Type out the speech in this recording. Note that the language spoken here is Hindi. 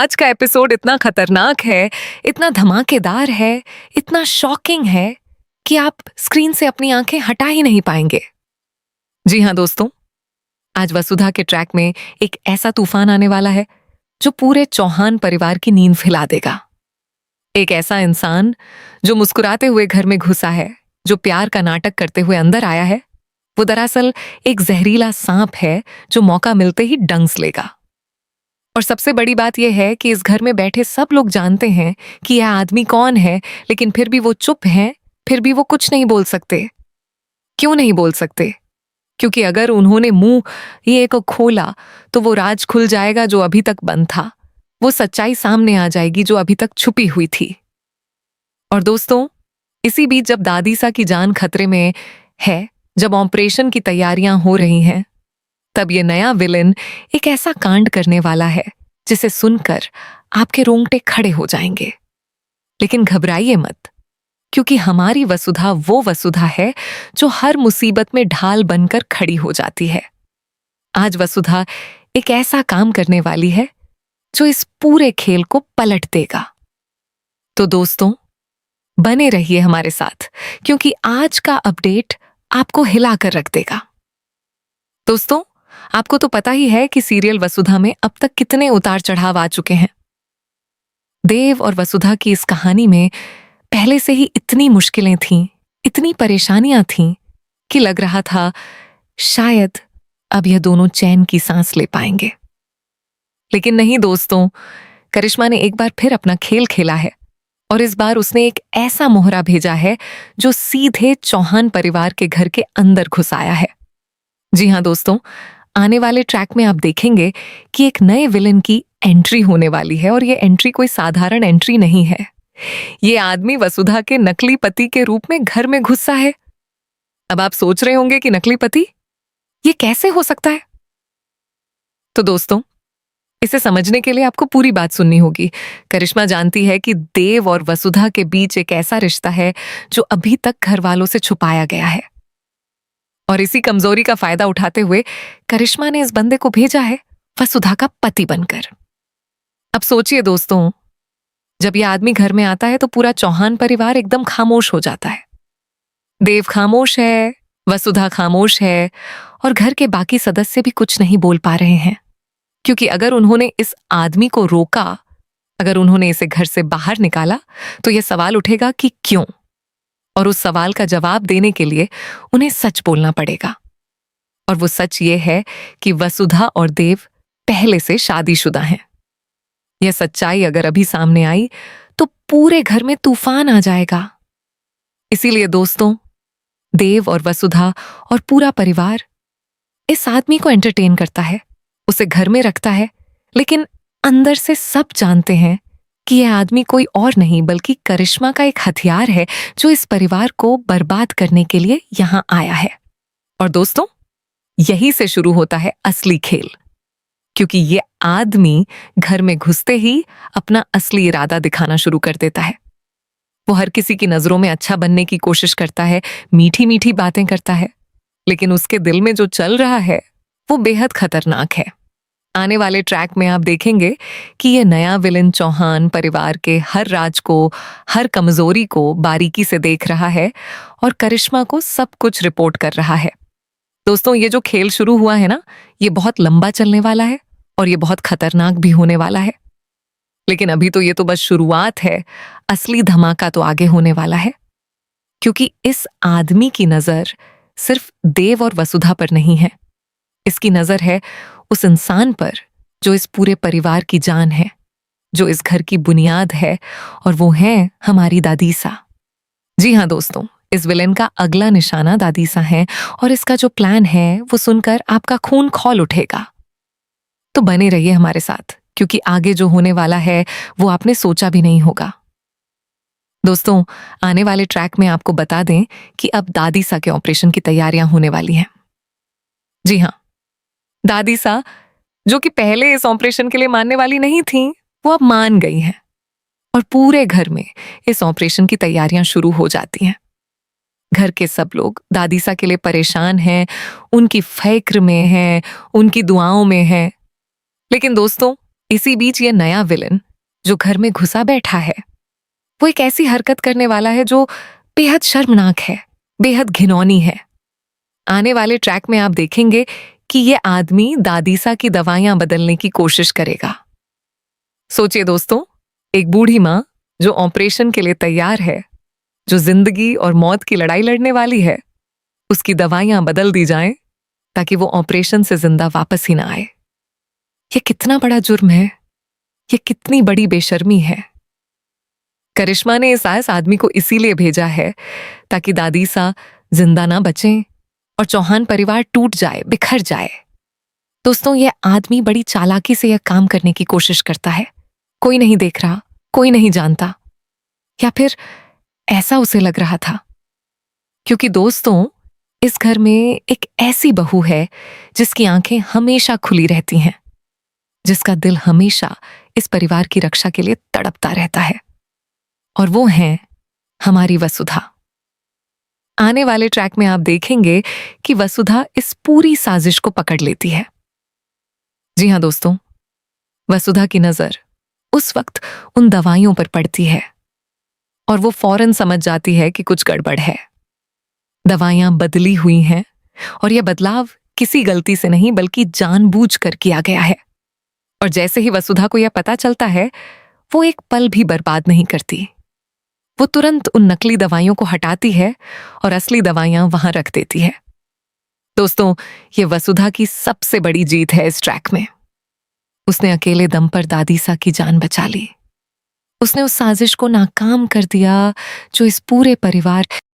आज का एपिसोड इतना खतरनाक है, इतना धमाकेदार है, इतना शॉकिंग है कि आप स्क्रीन से अपनी आंखें हटा ही नहीं पाएंगे। जी हाँ दोस्तों, आज वसुधा के ट्रैक में एक ऐसा तूफान आने वाला है जो पूरे चौहान परिवार की नींद हिला देगा। एक ऐसा इंसान जो मुस्कुराते हुए घर में घुसा है, जो प्यार का नाटक करते हुए अंदर आया है, वो दरअसल एक जहरीला सांप है जो मौका मिलते ही डंस लेगा। और सबसे बड़ी बात यह है कि इस घर में बैठे सब लोग जानते हैं कि यह आदमी कौन है, लेकिन फिर भी वो चुप हैं, फिर भी वो कुछ नहीं बोल सकते। क्यों नहीं बोल सकते? क्योंकि अगर उन्होंने मुंह ये को खोला तो वो राज खुल जाएगा जो अभी तक बंद था। वो सच्चाई सामने आ जाएगी जो अभी तक छुपी हुई थी। और दोस्तों, इसी बीच जब दादीसा की जान खतरे में है, जब ऑपरेशन की तैयारियां हो रही हैं, तब ये नया विलेन एक ऐसा कांड करने वाला है जिसे सुनकर आपके रोंगटे खड़े हो जाएंगे। लेकिन घबराइए मत, क्योंकि हमारी वसुधा वो वसुधा है जो हर मुसीबत में ढाल बनकर खड़ी हो जाती है। आज वसुधा एक ऐसा काम करने वाली है जो इस पूरे खेल को पलट देगा। तो दोस्तों, बने रहिए हमारे साथ, क्योंकि आज का अपडेट आपको हिला कर रख देगा। दोस्तों, आपको तो पता ही है कि सीरियल वसुधा में अब तक कितने उतार चढ़ाव आ चुके हैं। देव और वसुधा की इस कहानी में पहले से ही इतनी मुश्किलें थीं, इतनी परेशानियां थीं कि लग रहा था शायद अब यह दोनों चैन की सांस ले पाएंगे। लेकिन नहीं दोस्तों, करिश्मा ने एक बार फिर अपना खेल खेला है और इस बार उसने एक ऐसा मोहरा भेजा है जो सीधे चौहान परिवार के घर के अंदर घुस आया है। जी हाँ दोस्तों, आने वाले ट्रैक में आप देखेंगे कि एक नए विलेन की एंट्री होने वाली है और ये एंट्री कोई साधारण एंट्री नहीं है। ये आदमी वसुधा के नकली पति के रूप में घर में घुसा है। अब आप सोच रहे होंगे कि नकली पति, ये कैसे हो सकता है? तो दोस्तों, इसे समझने के लिए आपको पूरी बात सुननी होगी। करिश्मा जानती है कि देव और वसुधा के बीच एक ऐसा रिश्ता है जो अभी तक घर वालों से छुपाया गया है। और इसी कमजोरी का फायदा उठाते हुए करिश्मा ने इस बंदे को भेजा है वसुधा का पति बनकर। अब सोचिए दोस्तों, जब यह आदमी घर में आता है तो पूरा चौहान परिवार एकदम खामोश हो जाता है। देव खामोश है, वसुधा खामोश है और घर के बाकी सदस्य भी कुछ नहीं बोल पा रहे हैं। क्योंकि अगर उन्होंने इस आदमी को रोका, अगर उन्होंने इसे घर से बाहर निकाला, तो यह सवाल उठेगा कि क्यों। और उस सवाल का जवाब देने के लिए उन्हें सच बोलना पड़ेगा। और वो सच ये है कि वसुधा और देव पहले से शादीशुदा हैं। यह सच्चाई अगर अभी सामने आई तो पूरे घर में तूफान आ जाएगा। इसीलिए दोस्तों, देव और वसुधा और पूरा परिवार इस आदमी को एंटरटेन करता है, उसे घर में रखता है, लेकिन अंदर से सब जानते हैं कि यह आदमी कोई और नहीं बल्कि करिश्मा का एक हथियार है जो इस परिवार को बर्बाद करने के लिए यहां आया है। और दोस्तों, यही से शुरू होता है असली खेल, क्योंकि ये आदमी घर में घुसते ही अपना असली इरादा दिखाना शुरू कर देता है। वो हर किसी की नजरों में अच्छा बनने की कोशिश करता है, मीठी मीठी बातें करता है, लेकिन उसके दिल में जो चल रहा है वो बेहद खतरनाक है। आने वाले ट्रैक में आप देखेंगे कि ये नया विलेन चौहान परिवार के हर राज को, हर कमजोरी को बारीकी से देख रहा है और करिश्मा को सब कुछ रिपोर्ट कर रहा है। दोस्तों, ये जो खेल शुरू हुआ है ना, ये बहुत लंबा चलने वाला है और ये बहुत खतरनाक भी होने वाला है। लेकिन अभी तो ये तो बस शुरुआत है, असली धमाका तो आगे होने वाला है। क्योंकि इस आदमी की नजर सिर्फ देव और वसुधा पर नहीं है, इसकी नजर है उस इंसान पर जो इस पूरे परिवार की जान है, जो इस घर की बुनियाद है, और वो है हमारी दादीसा। जी हाँ दोस्तों, इस विलेन का अगला निशाना दादीसा है और इसका जो प्लान है वो सुनकर आपका खून खौल उठेगा। तो बने रहिए हमारे साथ, क्योंकि आगे जो होने वाला है वो आपने सोचा भी नहीं होगा। दोस्तों, आने वाले ट्रैक में आपको बता दें कि अब दादीसा के ऑपरेशन की तैयारियां होने वाली हैं। जी हाँ, दादीसा, जो कि पहले इस ऑपरेशन के लिए मानने वाली नहीं थी, वो अब मान गई हैं और पूरे घर में इस ऑपरेशन की तैयारियां शुरू हो जाती हैं। घर के सब लोग दादीसा के लिए परेशान हैं, उनकी फिक्र में हैं, उनकी दुआओं में हैं। लेकिन दोस्तों, इसी बीच ये नया विलन जो घर में घुसा बैठा है, वो एक ऐसी हरकत करने वाला है जो बेहद शर्मनाक है, बेहद घिनौनी है। आने वाले ट्रैक में आप देखेंगे कि ये आदमी दादीसा की दवाइयां बदलने की कोशिश करेगा। सोचिए दोस्तों, एक बूढ़ी माँ जो ऑपरेशन के लिए तैयार है, जो जिंदगी और मौत की लड़ाई लड़ने वाली है, उसकी दवाइयां बदल दी जाएं ताकि वो ऑपरेशन से जिंदा वापस ही ना आए। ये कितना बड़ा जुर्म है, ये कितनी बड़ी बेशर्मी है। करिश्मा ने इस आदमी को इसीलिए भेजा है ताकि दादीसा जिंदा ना बचें और चौहान परिवार टूट जाए, बिखर जाए। दोस्तों, ये आदमी बड़ी चालाकी से यह काम करने की कोशिश करता है। कोई नहीं देख रहा, कोई नहीं जानता, या फिर ऐसा उसे लग रहा था। क्योंकि दोस्तों, इस घर में एक ऐसी बहू है जिसकी आंखें हमेशा खुली रहती हैं, जिसका दिल हमेशा इस परिवार की रक्षा के लिए तड़पता रहता है, और वो है हमारी वसुधा। आने वाले ट्रैक में आप देखेंगे कि वसुधा इस पूरी साजिश को पकड़ लेती है। जी हां दोस्तों, वसुधा की नजर उस वक्त उन दवाइयों पर पड़ती है और वो फौरन समझ जाती है कि कुछ गड़बड़ है। दवाइयां बदली हुई हैं और यह बदलाव किसी गलती से नहीं बल्कि जानबूझकर किया गया है। और जैसे ही वसुधा को यह पता चलता है, वो एक पल भी बर्बाद नहीं करती। वो तुरंत उन नकली दवाइयों को हटाती है और असली दवाइयां वहां रख देती है। दोस्तों, ये वसुधा की सबसे बड़ी जीत है इस ट्रैक में। उसने अकेले दम पर दादीसा की जान बचा ली। उसने उस साजिश को नाकाम कर दिया जो इस पूरे परिवार